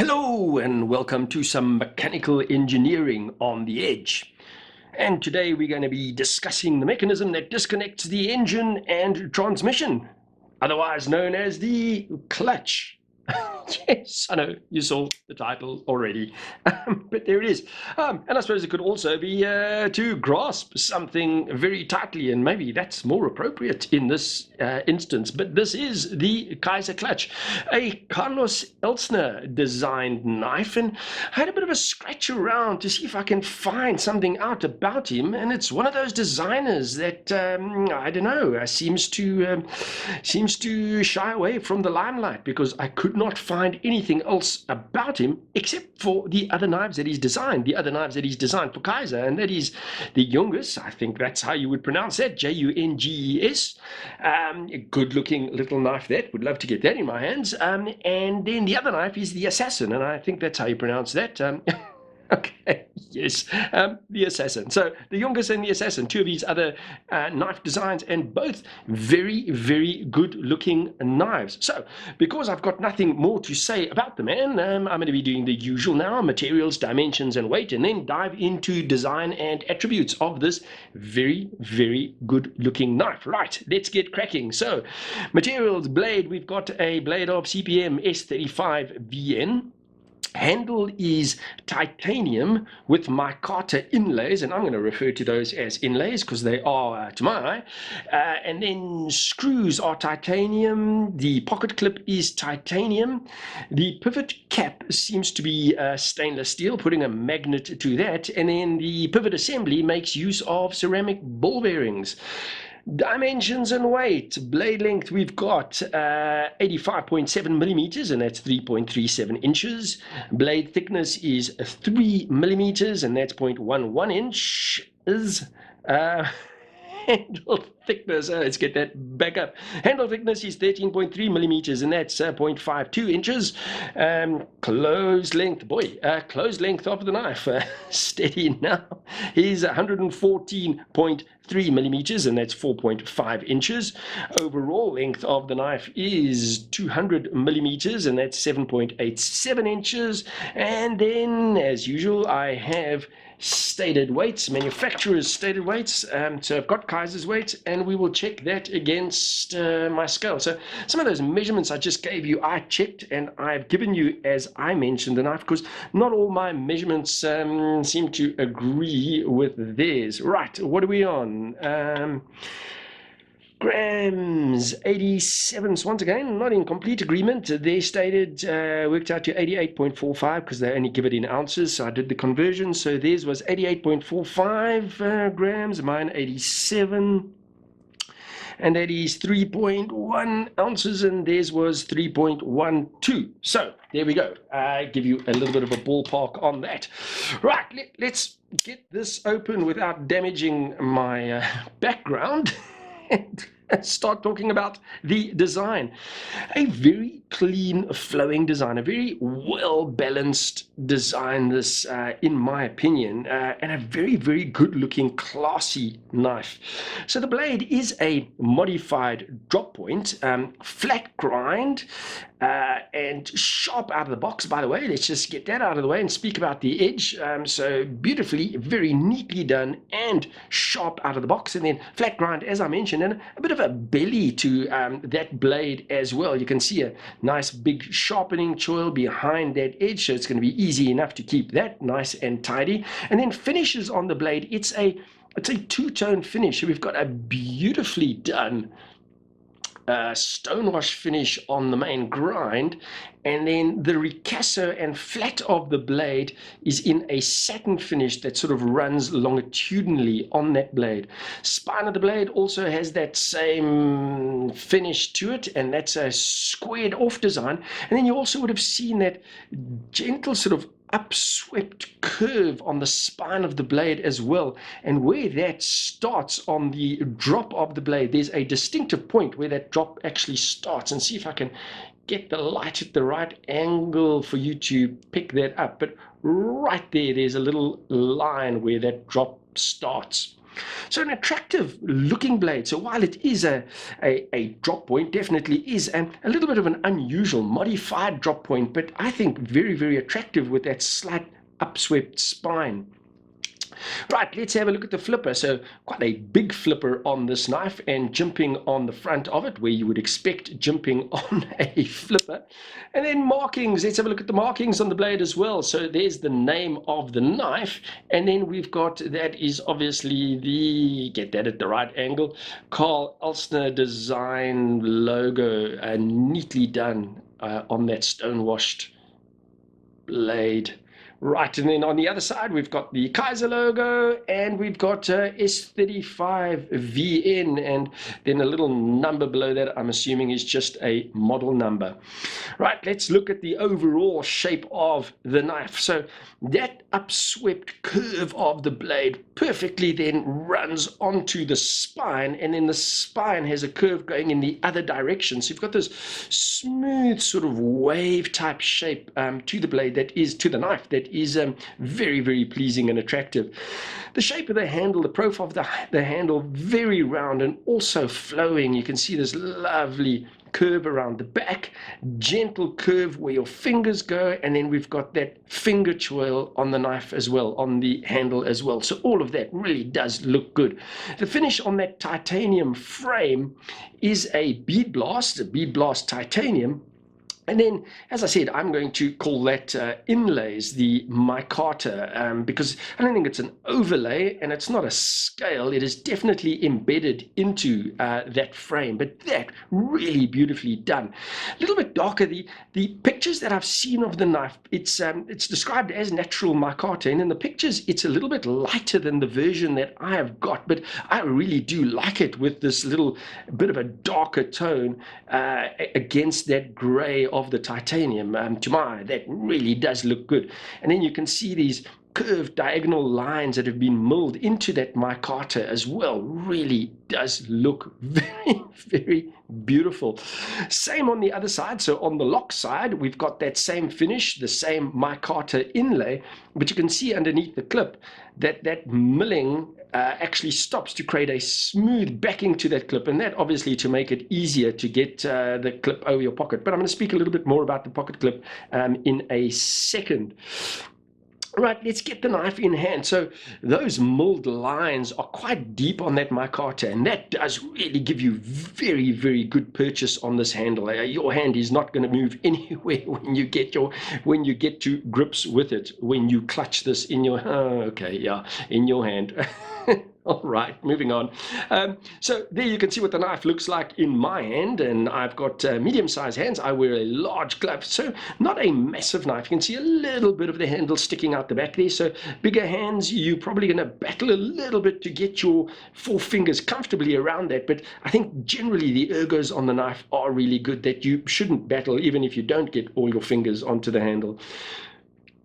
Hello and welcome to some mechanical engineering on the edge. And today we're going to be discussing the mechanism that disconnects the engine and transmission, otherwise known as the clutch. Yes, I know you saw the title already, but there it is. And I suppose it could also be to grasp something very tightly, and maybe that's more appropriate in this instance. But this is the Kizer Clutch, a Carlos Elstner designed knife, and I had a bit of a scratch around to see if I can find something out about him. And it's one of those designers that I don't know seems to shy away from the limelight, because I could not find anything else about him except for the other knives that he's designed, for Kizer, and that is the Jungus. I think that's how you would pronounce that, Junges. A good looking little knife that, would love to get that in my hands. And then the other knife is the Assassin, and I think that's how you pronounce that. Okay, yes, the Assassin. So the Jungus and the Assassin, two of these other knife designs, and both very, very good looking knives. So because I've got nothing more to say about the man, I'm going to be doing the usual now: materials, dimensions, and weight, and then dive into design and attributes of this very, very good looking knife. Right, let's get cracking. So materials: blade, we've got a blade of CPM S35VN. Handle is titanium with micarta inlays, and I'm going to refer to those as inlays because they are to my eye. And then screws are titanium. The pocket clip is titanium. The pivot cap seems to be stainless steel, putting a magnet to that. And then the pivot assembly makes use of ceramic ball bearings. Dimensions and weight: blade length, we've got 85.7 millimeters, and that's 3.37 inches. Blade thickness is 3 millimeters, and that's 0.11 inches. Handle thickness, let's get that back up. Handle thickness is 13.3 millimeters, and that's 0.52 inches. Closed length, closed length of the knife, steady now, is 114.3 millimeters, and that's 4.5 inches. Overall length of the knife is 200 millimeters, and that's 7.87 inches. And then, as usual, I have stated weights, manufacturer's stated weights. So I've got Kizer's weight, and we will check that against my scale. So some of those measurements I just gave you, I checked, and I've given you, as I mentioned, the knife, because not all my measurements seem to agree with theirs. Right, what are we on? Grams, 87. So once again, not in complete agreement. They stated worked out to 88.45 because they only give it in ounces. So I did the conversion. So theirs was 88.45 grams, mine 87. And that is 3.1 ounces, and theirs was 3.12. So there we go. I give you a little bit of a ballpark on that. Right, let's get this open without damaging my background. And start talking about the design. A very clean flowing design, a very well balanced design, this in my opinion, and a very, very good looking classy knife. So the blade is a modified drop point, flat grind, and sharp out of the box. By the way, let's just get that out of the way and speak about the edge. So beautifully, very neatly done, and sharp out of the box. And then flat grind, as I mentioned, and a bit of a belly to that blade as well. You can see a nice big sharpening choil behind that edge, so it's going to be easy enough to keep that nice and tidy. And then finishes on the blade, it's a two-tone finish. We've got a beautifully done stonewash finish on the main grind, and then the ricasso and flat of the blade is in a satin finish that sort of runs longitudinally on that blade. Spine of the blade also has that same finish to it, and that's a squared off design. And then you also would have seen that gentle sort of upswept curve on the spine of the blade as well, and where that starts on the drop of the blade, there's a distinctive point where that drop actually starts. And see if I can get the light at the right angle for you to pick that up. But right there, there's a little line where that drop starts. So an attractive looking blade. So while it is a drop point, definitely is a little bit of an unusual modified drop point, but I think very, very attractive with that slight upswept spine. Right, let's have a look at the flipper. So quite a big flipper on this knife and jimping on the front of it, where you would expect jimping on a flipper. And then markings, let's have a look at the markings on the blade as well. So there's the name of the knife, and then we've got, that is obviously the, get that at the right angle, Carl Elstner design logo, neatly done on that stone-washed blade. Right, and then on the other side, we've got the Kizer logo, and we've got S35VN, and then a little number below that, I'm assuming is just a model number. Right, let's look at the overall shape of the knife. So that upswept curve of the blade perfectly then runs onto the spine, and then the spine has a curve going in the other direction. So you've got this smooth sort of wave type shape to the blade, that is, to the knife, that is very, very pleasing and attractive. The shape of the handle, the profile of the handle, very round and also flowing. You can see this lovely curve around the back, gentle curve where your fingers go, and then we've got that finger twirl on the knife as well, on the handle as well. So all of that really does look good. The finish on that titanium frame is a bead blast titanium. And then, as I said, I'm going to call that inlays, the micarta, because I don't think it's an overlay and it's not a scale. It is definitely embedded into that frame, but that really beautifully done. A little bit darker. The pictures that I've seen of the knife, it's described as natural micarta, and in the pictures it's a little bit lighter than the version that I have got, but I really do like it with this little bit of a darker tone against that gray of the titanium. To my eye, that really does look good. And then you can see these curved diagonal lines that have been milled into that micarta as well. Really does look very, very beautiful. Same on the other side. So on the lock side, we've got that same finish, the same micarta inlay, but you can see underneath the clip that that milling actually stops to create a smooth backing to that clip, and that obviously to make it easier to get the clip over your pocket. But I'm going to speak a little bit more about the pocket clip in a second. Right, let's get the knife in hand. So those milled lines are quite deep on that micarta, and that does really give you very, very good purchase on this handle. Your hand is not going to move anywhere when you get to grips with it, when you clutch this in your in your hand. All right, moving on. So there you can see what the knife looks like in my hand, and I've got medium-sized hands. I wear a large glove, so not a massive knife. You can see a little bit of the handle sticking out the back there. So bigger hands, you're probably going to battle a little bit to get your 4 fingers comfortably around that. But I think generally the ergos on the knife are really good, that you shouldn't battle even if you don't get all your fingers onto the handle.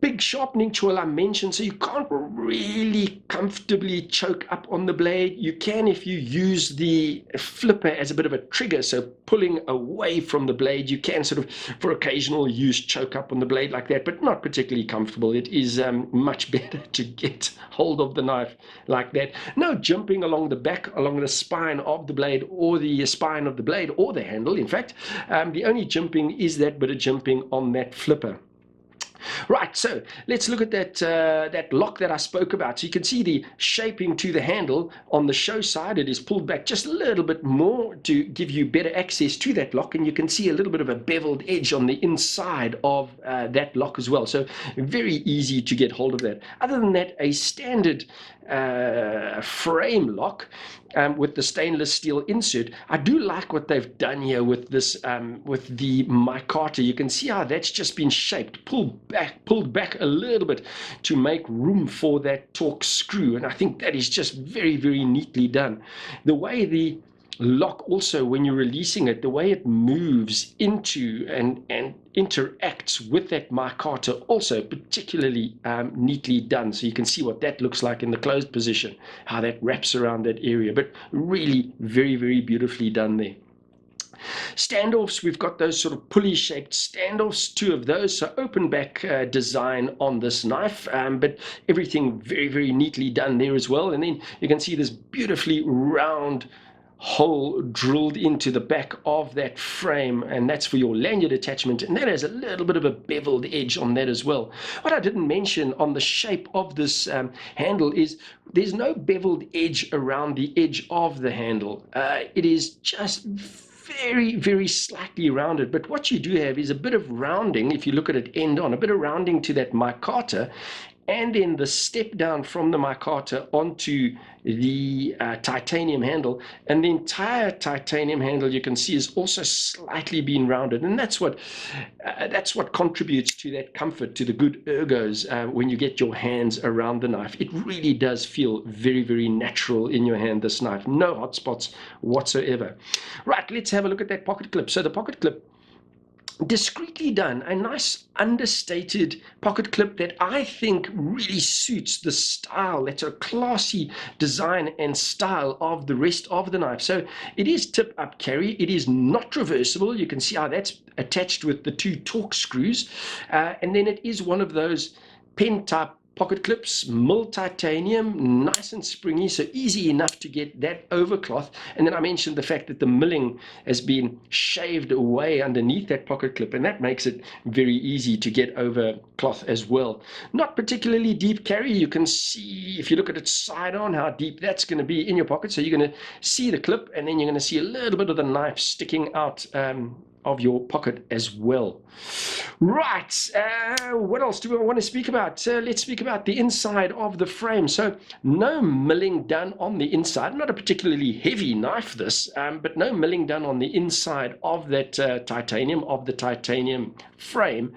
Big sharpening tool I mentioned, so you can't really comfortably choke up on the blade. You can if you use the flipper as a bit of a trigger, so pulling away from the blade, you can sort of for occasional use choke up on the blade like that, but not particularly comfortable. It is much better to get hold of the knife like that. No jumping along the back, along the spine of the blade, or the spine of the blade, or the handle. In fact, the only jumping is that bit of jumping on that flipper. Right, so let's look at that lock that I spoke about. So you can see the shaping to the handle. On the show side, it is pulled back just a little bit more to give you better access to that lock, and you can see a little bit of a beveled edge on the inside of that lock as well. So very easy to get hold of that. Other than that, a standard frame lock with the stainless steel insert. I do like what they've done here with this, with the micarta. You can see how that's just been shaped, pulled back a little bit to make room for that Torx screw, and I think that is just very, very neatly done. The way the lock also, when you're releasing it, the way it moves into and interacts with that micarta, also particularly neatly done. So you can see what that looks like in the closed position, how that wraps around that area, but really very, very beautifully done there. Standoffs, we've got those sort of pulley-shaped standoffs, 2 of those, so open back design on this knife, but everything very, very neatly done there as well. And then you can see this beautifully round hole drilled into the back of that frame, and that's for your lanyard attachment, and that has a little bit of a beveled edge on that as well. What I didn't mention on the shape of this handle is there's no beveled edge around the edge of the handle. It is just very, very slightly rounded, but what you do have is a bit of rounding, if you look at it end on, a bit of rounding to that micarta, and then the step down from the micarta onto the titanium handle, and the entire titanium handle you can see is also slightly being rounded, and that's what contributes to that comfort, to the good ergos when you get your hands around the knife. It really does feel very, very natural in your hand, this knife. No hot spots whatsoever. Right, let's have a look at that pocket clip. So the pocket clip, discreetly done, a nice understated pocket clip that I think really suits the style, that's a classy design and style of the rest of the knife. So it is tip up carry, it is not reversible. You can see how that's attached with the 2 torque screws, and then it is one of those pen type pocket clips, milled titanium, nice and springy, so easy enough to get that over cloth. And then I mentioned the fact that the milling has been shaved away underneath that pocket clip, and that makes it very easy to get over cloth as well. Not particularly deep carry. You can see, if you look at it side on, how deep that's going to be in your pocket. So you're going to see the clip, and then you're going to see a little bit of the knife sticking out of your pocket as well. Right, what else do we want to speak about? Let's speak about the inside of the frame. So no milling done on the inside. Not a particularly heavy knife, this, but no milling done on the inside of that titanium frame.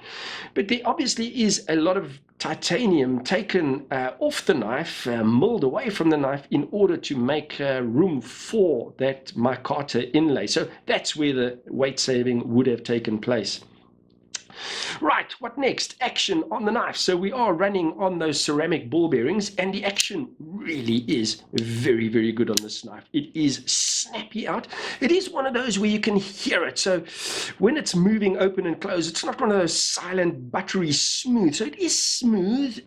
But there obviously is a lot of titanium taken off the knife, milled away from the knife in order to make room for that micarta inlay. So that's where the weight saving would have taken place. Right, what next? Action on the knife. So we are running on those ceramic ball bearings, and the action really is very, very good on this knife. It is snappy out. It is one of those where you can hear it. So when it's moving open and close, it's not one of those silent, buttery smooth. So it is smooth.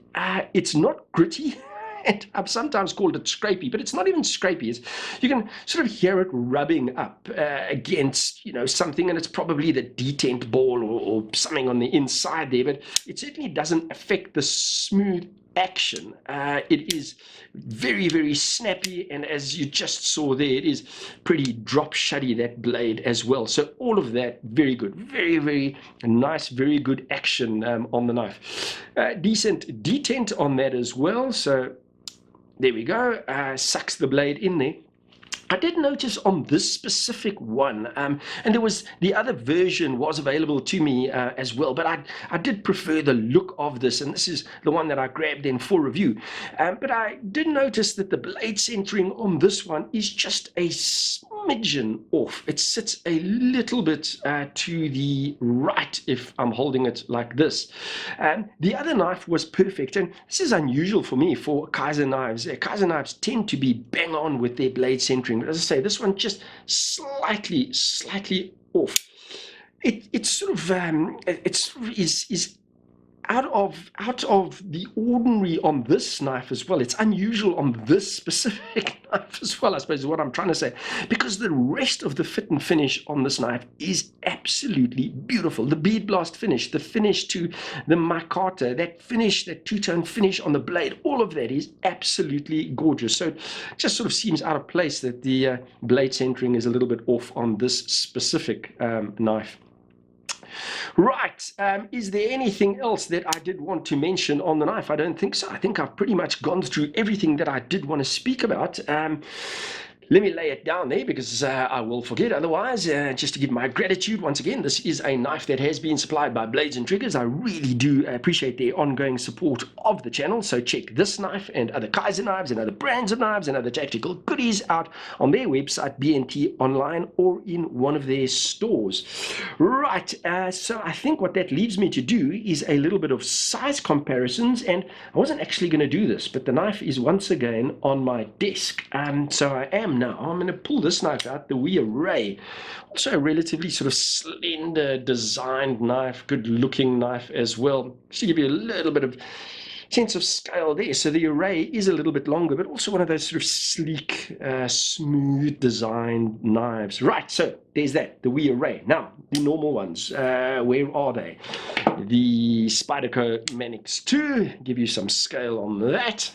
It's not gritty. And I've sometimes called it scrapey, but it's not even scrapey. You can sort of hear it rubbing up against, something, and it's probably the detent ball or something on the inside there, but it certainly doesn't affect the smooth action. It is very, very snappy, and as you just saw there, it is pretty drop shuddy, that blade as well. So all of that, very good, very, very nice, very good action on the knife. Decent detent on that as well. So there we go, sucks the blade in there. I did notice on this specific one, and there was the other version was available to me as well, but I did prefer the look of this, and this is the one that I grabbed in for review. But I did notice that the blade centering on this one is just a smidgen off. It sits a little bit to the right if I'm holding it like this. The other knife was perfect, and this is unusual for me for Kizer knives. Kizer knives tend to be bang on with their blade centering. But as I say, this one just slightly off. It's sort of is out of the ordinary on this knife as well. It's unusual on this specific knife as well, I suppose is what I'm trying to say, because the rest of the fit and finish on this knife is absolutely beautiful. The bead blast finish, the finish to the micarta, that finish, that two-tone finish on the blade, all of that is absolutely gorgeous. So it just sort of seems out of place that the blade centering is a little bit off on this specific knife. Right, is there anything else that I did want to mention on the knife? I don't think so. I think I've pretty much gone through everything that I did want to speak about. Let me lay it down there because I will forget otherwise. Just to give my gratitude once again, this is a knife that has been supplied by Blades and Triggers. I really do appreciate their ongoing support of the channel. So check this knife and other Kizer knives and other brands of knives and other tactical goodies out on their website, BNT Online, or in one of their stores. Right. Right, so I think what that leaves me to do is a little bit of size comparisons, and I wasn't actually going to do this, but the knife is once again on my desk. So I am now. I'm going to pull this knife out, the Wee Array. Also a relatively sort of slender designed knife, good looking knife as well, just to give you a little bit of sense of scale there. So the Array is a little bit longer, but also one of those sort of sleek, smooth designed knives. Right, so there's that, the Wee Array. Now, the normal ones, where are they? The Spyderco Manix 2, give you some scale on that.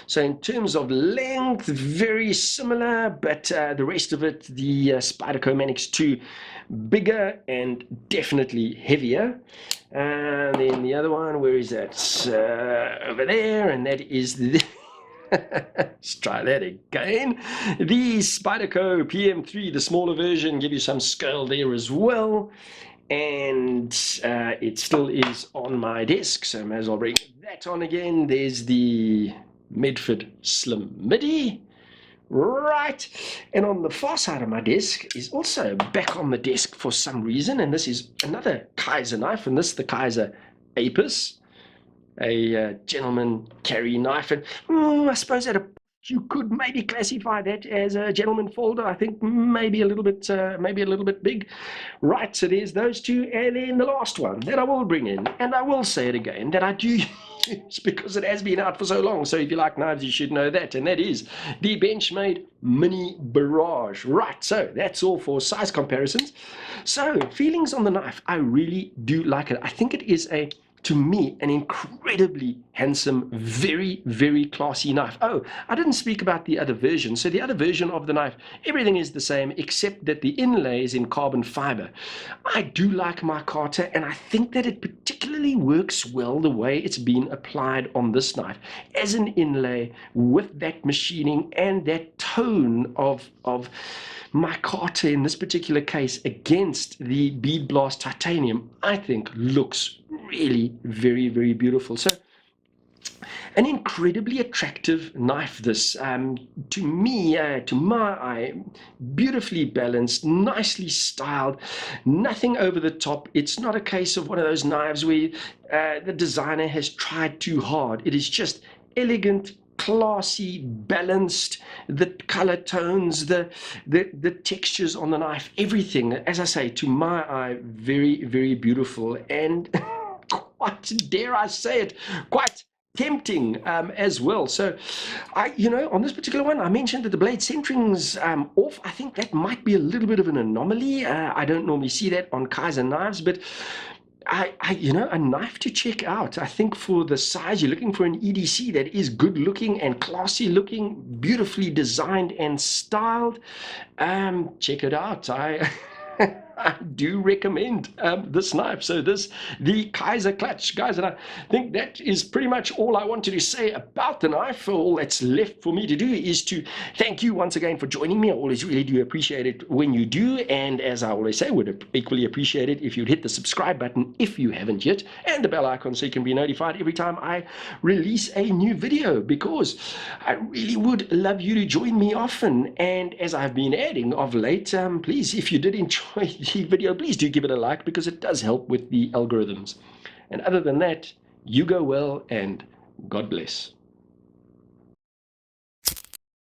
So in terms of length, very similar, but the rest of it, the Spyderco Manix 2, bigger and definitely heavier. And then the other one, where is that? Over there, and that is the... Let's try that again. The Spyderco PM3, the smaller version, give you some scale there as well. And it still is on my desk, so I may as well bring that on again. There's the Medford Slim Midi. Right, and on the far side of my desk is also back on the desk for some reason, and this is another Kizer knife, and this is the Kizer Apis, a gentleman carry knife, and I suppose you could maybe classify that as a gentleman folder. I think maybe a little bit big. Right, so there's those two, and then the last one that I will bring in, and I will say it again, that I do use because it has been out for so long. So if you like knives, you should know that, and that is the Benchmade Mini Barrage. Right, so that's all for size comparisons. So feelings on the knife, I really do like it. I think it is to me, an incredibly handsome, very, very classy knife. Oh, I didn't speak about the other version. So the other version of the knife, everything is the same, except that the inlay is in carbon fiber. I do like micarta, and I think that it particularly works well the way it's been applied on this knife as an inlay with that machining and that tone of micarta in this particular case against the bead blast titanium, I think looks really very, very beautiful. So an incredibly attractive knife, this, to me, to my eye, beautifully balanced, nicely styled, nothing over the top. It's not a case of one of those knives where the designer has tried too hard. It is just elegant, classy, balanced, the color tones, the textures on the knife, everything, as I say, to my eye, very, very beautiful, and quite, dare I say it, quite tempting as well. So on this particular one, I mentioned that the blade centering's off. I think that might be a little bit of an anomaly. I don't normally see that on Kizer knives, but a knife to check out. I think for the size, you're looking for an EDC that is good looking and classy looking, beautifully designed and styled. Check it out. I do recommend this knife. So the Kizer Clutch, guys, and I think that is pretty much all I wanted to say about the knife. All that's left for me to do is to thank you once again for joining me. I always really do appreciate it when you do, and as I always say, would equally appreciate it if you'd hit the subscribe button if you haven't yet, and the bell icon so you can be notified every time I release a new video, because I really would love you to join me often. And as I've been adding of late, please, if you did enjoy the video, please do give it a like, because it does help with the algorithms. And other than that, you go well, and God bless.